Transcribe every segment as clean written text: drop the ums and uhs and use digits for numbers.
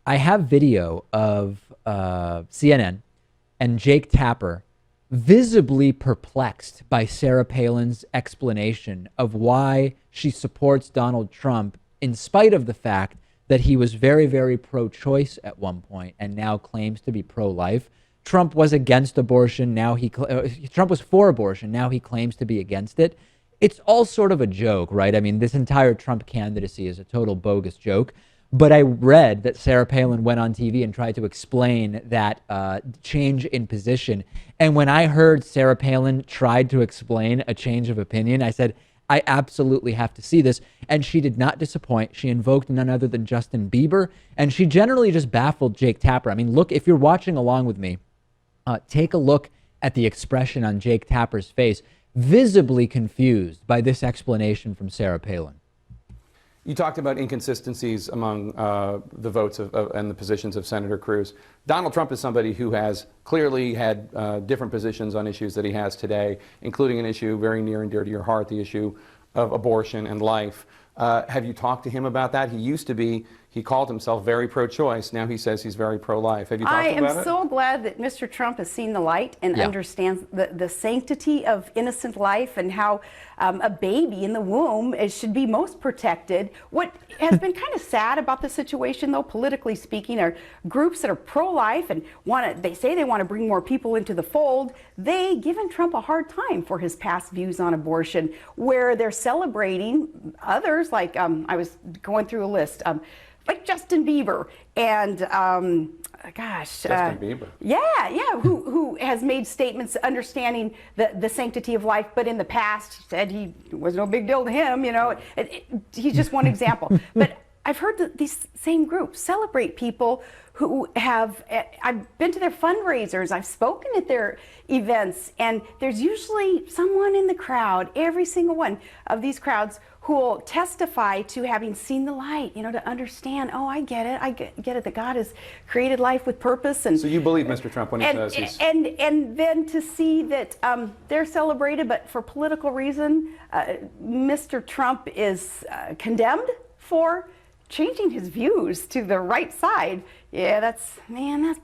I have video of CNN and Jake Tapper visibly perplexed by Sarah Palin's explanation of why she supports Donald Trump in spite of the fact that he was very, very pro-choice at one point and now claims to be pro-life. Trump was against abortion. Now Trump was for abortion. Now he claims to be against it. It's all sort of a joke, right? I mean, this entire Trump candidacy is a total bogus joke. But I read that Sarah Palin went on TV and tried to explain that change in position. And when I heard Sarah Palin tried to explain a change of opinion, I said, I absolutely have to see this. And she did not disappoint. She invoked none other than Justin Bieber. And she generally just baffled Jake Tapper. I mean, look, if you're watching along with me, take a look at the expression on Jake Tapper's face, visibly confused by this explanation from Sarah Palin. You talked about inconsistencies among the votes and the positions of Senator Cruz. Donald Trump is somebody who has clearly had different positions on issues that he has today, including an issue very near and dear to your heart, the issue of abortion and life. Have you talked to him about that? He called himself very pro-choice. Now he says he's very pro-life. Have you talked about it? I am so glad that Mr. Trump has seen the light and understands the sanctity of innocent life and how a baby in the womb should be most protected. What has been kind of sad about the situation, though, politically speaking, are groups that are pro-life and they say they want to bring more people into the fold. They given Trump a hard time for his past views on abortion, where they're celebrating others, like I was going through a list, like Justin Bieber and Justin Bieber. Who has made statements understanding the sanctity of life, but in the past said he was no big deal to him. You know, he's just one example. But I've heard that these same groups celebrate people who have, I've been to their fundraisers, I've spoken at their events, and there's usually someone in the crowd, every single one of these crowds, who will testify to having seen the light, you know, to understand, oh, I get it, that God has created life with purpose. And so you believe Mr. Trump when he says he's... And then to see that they're celebrated, but for political reason, Mr. Trump is condemned for changing his views to the right side. Yeah, that's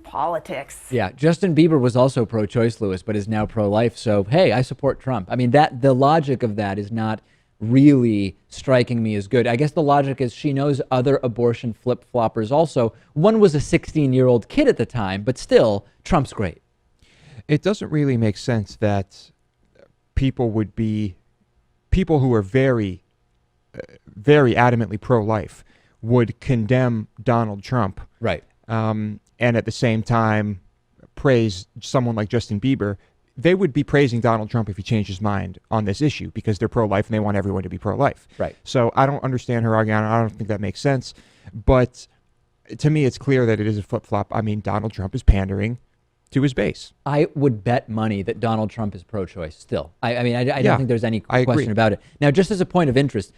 politics. Yeah, Justin Bieber was also pro-choice, Lewis, but is now pro-life. So, hey, I support Trump. I mean, the logic of that is not really striking me as good. I guess the logic is she knows other abortion flip-floppers also. One was a 16-year-old kid at the time, but still, Trump's great. It doesn't really make sense that people who are very, very adamantly pro-life would condemn Donald Trump. Right. And at the same time praise someone like Justin Bieber. They would be praising Donald Trump if he changed his mind on this issue because they're pro-life and they want everyone to be pro-life. Right. So I don't understand her argument. I don't think that makes sense. But to me, it's clear that it is a flip-flop. I mean, Donald Trump is pandering to his base. I would bet money that Donald Trump is pro-choice still. I don't think there's any question about it. Now, just as a point of interest,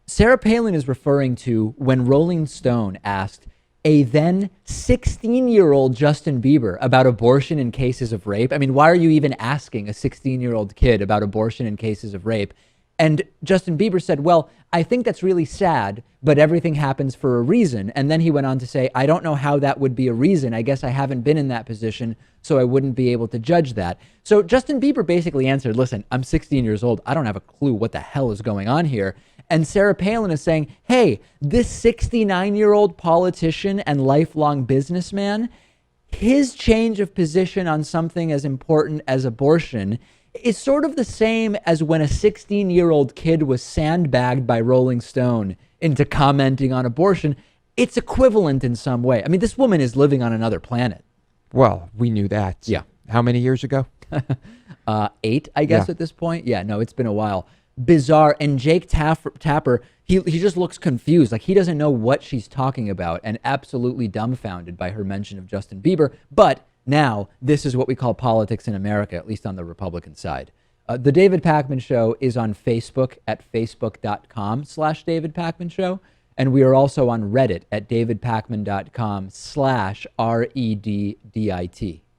Sarah Palin is referring to when Rolling Stone asked a then 16-year-old Justin Bieber about abortion in cases of rape. I mean, why are you even asking a 16-year-old kid about abortion in cases of rape? And Justin Bieber said, well, I think that's really sad, but everything happens for a reason. And then he went on to say, I don't know how that would be a reason. I guess I haven't been in that position, so I wouldn't be able to judge that. So Justin Bieber basically answered, listen, I'm 16 years old. I don't have a clue what the hell is going on here. And Sarah Palin is saying, hey, this 69-year-old politician and lifelong businessman, his change of position on something as important as abortion is sort of the same as when a 16-year-old kid was sandbagged by Rolling Stone into commenting on abortion. It's equivalent in some way. I mean, this woman is living on another planet. Well, we knew that. Yeah. How many years ago? 8, I guess, at this point. Yeah, no, it's been a while. Bizarre. And Jake Tapper, he just looks confused. Like he doesn't know what she's talking about and absolutely dumbfounded by her mention of Justin Bieber. But now this is what we call politics in America, at least on the Republican side. The David Pakman Show is on Facebook at facebook.com/David Pakman Show. And we are also on Reddit at davidpakman.com/REDDIT.